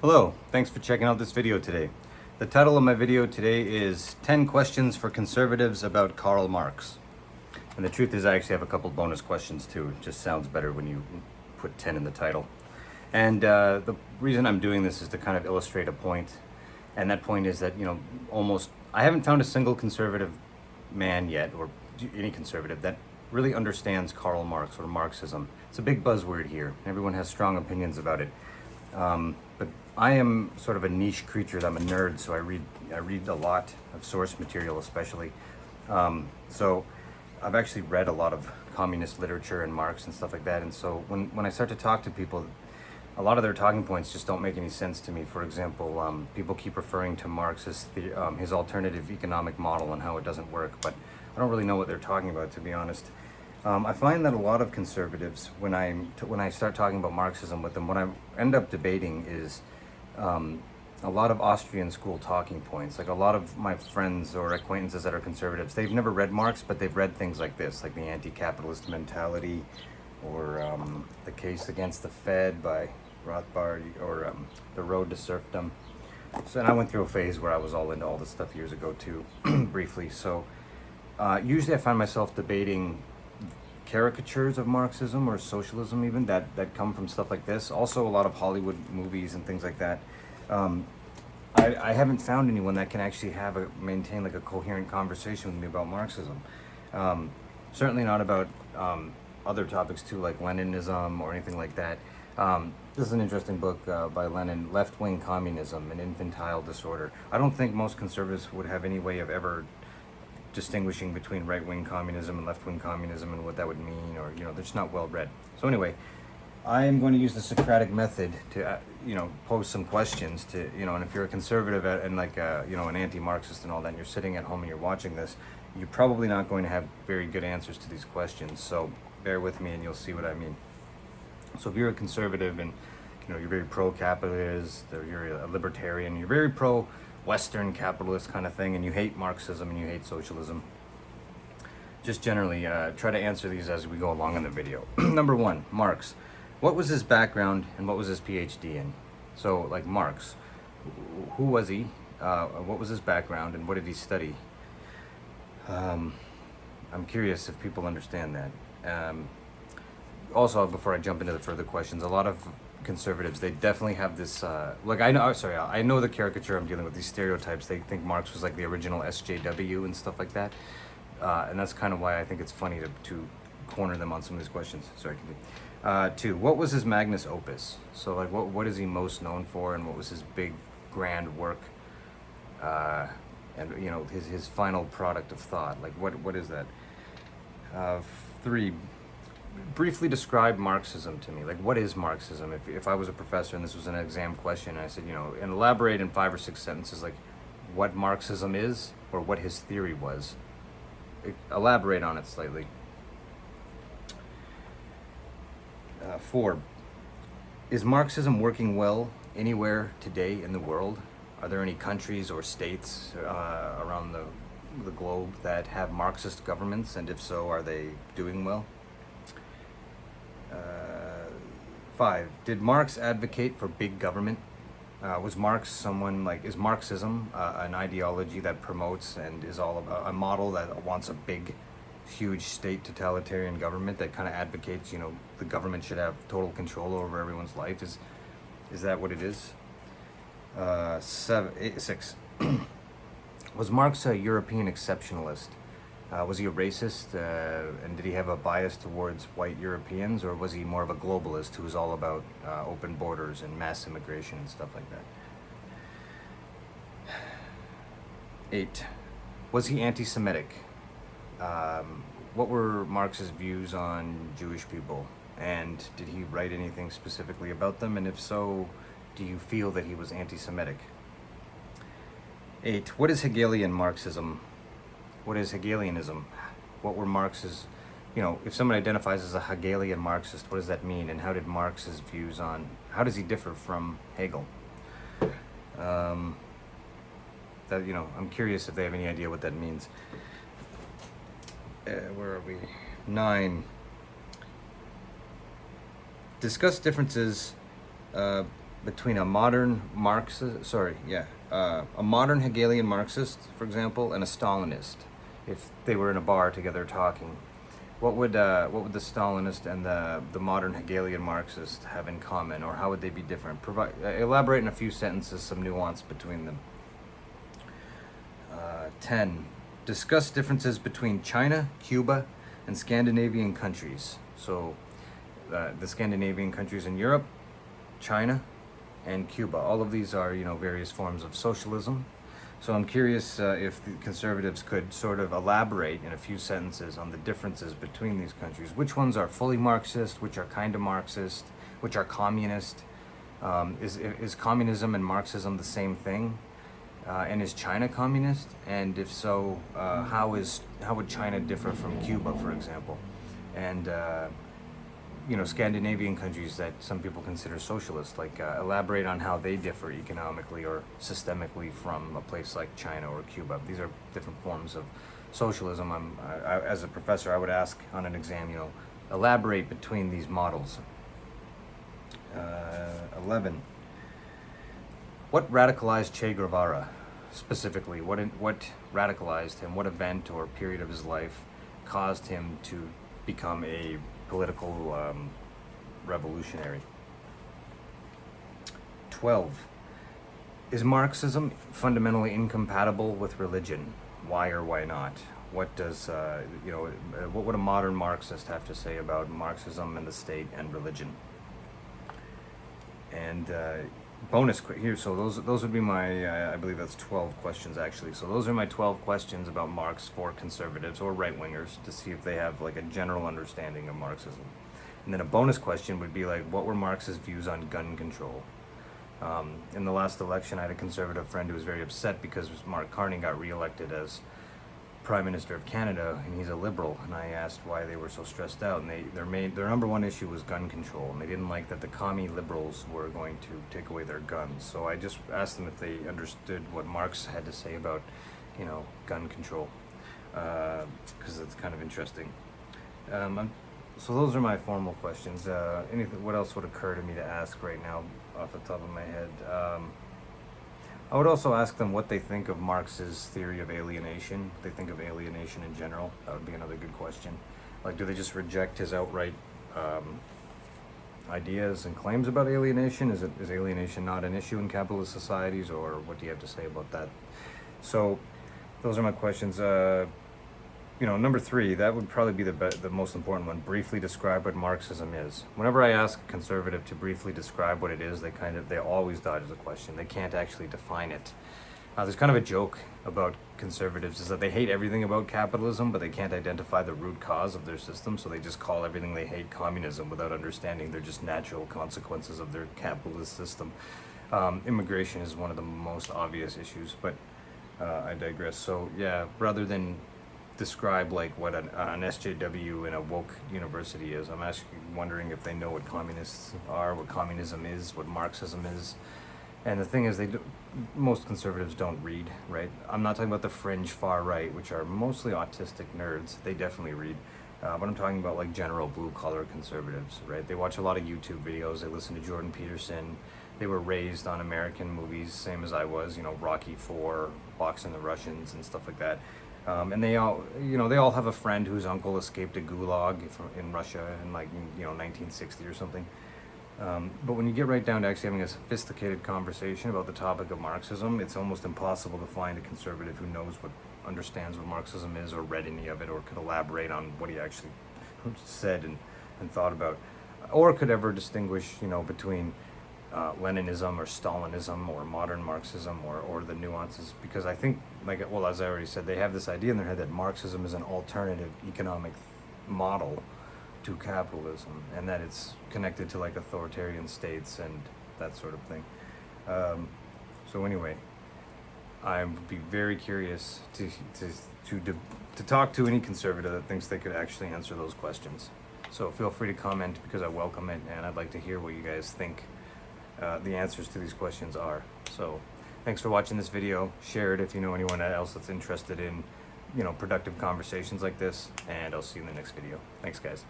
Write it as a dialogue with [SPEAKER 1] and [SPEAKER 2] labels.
[SPEAKER 1] Hello, thanks for checking out this video today. The title of my video today is 10 questions for conservatives about Karl Marx. And the truth is I actually have a couple bonus questions too. It just sounds better when you put 10 in the title. And the reason I'm doing this is to kind of illustrate a point. And that point is that, I haven't found a single conservative man yet, or any conservative, that really understands Karl Marx or Marxism. It's a big buzzword here. Everyone has strong opinions about it. But I am sort of a niche creature. I'm a nerd, so I read a lot of source material, especially. So I've actually read a lot of communist literature and Marx and stuff like that. And so when I start to talk to people, a lot of their talking points just don't make any sense to me. For example, people keep referring to Marx as his alternative economic model and how it doesn't work, but I don't really know what they're talking about, to be honest. I find that a lot of conservatives, when I start talking about Marxism with them, what I end up debating is a lot of Austrian school talking points. Like a lot of my friends or acquaintances that are conservatives, they've never read Marx, but they've read things like this, like The Anti-Capitalist Mentality, or The Case Against the Fed by Rothbard, or The Road to Serfdom. So, and I went through a phase where I was all into all this stuff years ago too, briefly. So usually I find myself debating caricatures of Marxism or socialism even that come from stuff like this. Also a lot of Hollywood movies and things like that. I haven't found anyone that can actually maintain like a coherent conversation with me about Marxism. Certainly not about other topics too, like Leninism or anything like that. This is an interesting book by Lenin, Left-Wing Communism, an Infantile Disorder. I don't think most conservatives would have any way of ever distinguishing between right-wing communism and left-wing communism and what that would mean, or they're just not well read. So anyway, I am going to use the Socratic method to pose some questions to and if you're a conservative and like an anti-Marxist and all that, and you're sitting at home and you're watching this, you're probably not going to have very good answers to these questions. So bear with me and you'll see what I mean. So if you're a conservative and you're very pro-capitalist, or you're a libertarian, you're very pro-Western capitalist kind of thing, and you hate Marxism and you hate socialism, just generally try to answer these as we go along in the video. Number one, Marx. What was his background and what was his PhD in? So, like Marx, who was he? What was his background and what did he study? I'm curious if people understand that. Also, before I jump into the further questions, a lot of conservatives, they definitely have this, I know the caricature I'm dealing with, these stereotypes. They think Marx was like the original SJW and stuff like that. And that's kind of why I think it's funny to corner them on some of these questions. Sorry, continue. Two, what was his magnus opus? So like what is he most known for, and what was his big grand work? And his final product of thought, like what is that? Three, briefly describe Marxism to me. Like, what is Marxism? If I was a professor and this was an exam question, and I said, and elaborate in 5 or 6 sentences, like what Marxism is or what his theory was. Elaborate on it slightly. 4, is Marxism working well anywhere today in the world? Are there any countries or states around the globe that have Marxist governments, and if so, are they doing well? 5, did Marx advocate for big government? Was Marx is Marxism an ideology that promotes and is all about a model that wants a big, huge state totalitarian government that kind of advocates, the government should have total control over everyone's life? Is that what it is? 6, was Marx a European exceptionalist? Was he a racist, and did he have a bias towards white Europeans, or was he more of a globalist who was all about open borders and mass immigration and stuff like that? 8, was he anti-Semitic? What were Marx's views on Jewish people, and did he write anything specifically about them, and if so, do you feel that he was anti-Semitic? 8, what is Hegelian Marxism? What is Hegelianism? What were Marx's, if someone identifies as a Hegelian Marxist, what does that mean? And how did Marx's views how does he differ from Hegel? I'm curious if they have any idea what that means. Where are we? 9, discuss differences between a modern Marxist, a modern Hegelian Marxist, for example, and a Stalinist. If they were in a bar together talking, what would the Stalinist and the modern Hegelian Marxist have in common, or how would they be different? Elaborate in a few sentences some nuance between them. 10. Discuss differences between China, Cuba, and Scandinavian countries. So the Scandinavian countries in Europe, China, and Cuba. All of these are, various forms of socialism. So I'm curious if the conservatives could sort of elaborate in a few sentences on the differences between these countries. Which ones are fully Marxist, which are kind of Marxist, which are communist? Is communism and Marxism the same thing? And is China communist? And if so, how would China differ from Cuba, for example? And Scandinavian countries that some people consider socialist, elaborate on how they differ economically or systemically from a place like China or Cuba. These are different forms of socialism. As a professor, I would ask on an exam, elaborate between these models. 11. What radicalized Che Guevara? Specifically, what radicalized him? What event or period of his life caused him to become a political revolutionary? 12. Is Marxism fundamentally incompatible with religion? Why or why not? What does what would a modern Marxist have to say about Marxism and the state and religion? And bonus here, so those would be my I believe that's 12 questions actually. So those are my 12 questions about Marx for conservatives or right-wingers to see if they have like a general understanding of Marxism. And then a bonus question would be like, what were Marx's views on gun control? In the last election, I had a conservative friend who was very upset because Mark Carney got reelected as Prime Minister of Canada, and he's a liberal, and I asked why they were so stressed out, and their number one issue was gun control, and they didn't like that the commie liberals were going to take away their guns. So I just asked them if they understood what Marx had to say about, gun control, because it's kind of interesting. So those are my formal questions. What else would occur to me to ask right now off the top of my head? I would also ask them what they think of Marx's theory of alienation. What they think of alienation in general. That would be another good question. Like, do they just reject his outright ideas and claims about alienation? Is alienation not an issue in capitalist societies, or what do you have to say about that? So, those are my questions. Number 3, that would probably be the most important one. Briefly describe what Marxism is. Whenever I ask a conservative to briefly describe what it is, they always dodge the question. They can't actually define it. There's kind of a joke about conservatives is that they hate everything about capitalism, but they can't identify the root cause of their system, so they just call everything they hate communism without understanding they're just natural consequences of their capitalist system. Immigration is one of the most obvious issues, but I digress. So yeah, rather than describe like what an SJW in a woke university is, I'm actually wondering if they know what communists are, what communism is, what Marxism is. And the thing is, most conservatives don't read, right? I'm not talking about the fringe far right, which are mostly autistic nerds. They definitely read. But I'm talking about like general blue-collar conservatives, right? They watch a lot of YouTube videos. They listen to Jordan Peterson. They were raised on American movies, same as I was, Rocky IV, Boxing the Russians, and stuff like that. And they all have a friend whose uncle escaped a gulag in Russia in 1960 or something. But when you get right down to actually having a sophisticated conversation about the topic of Marxism, it's almost impossible to find a conservative who understands what Marxism is, or read any of it, or could elaborate on what he actually said and thought about, or could ever distinguish, between Leninism or Stalinism or modern Marxism or the nuances, because I think, as I already said, they have this idea in their head that Marxism is an alternative economic model to capitalism, and that it's connected to like authoritarian states and that sort of thing. So anyway, I would be very curious to talk to any conservative that thinks they could actually answer those questions. So feel free to comment, because I welcome it, and I'd like to hear what you guys think the answers to these questions are. So thanks for watching this video. Share it if you know anyone else that's interested in productive conversations like this, and I'll see you in the next video. Thanks, guys.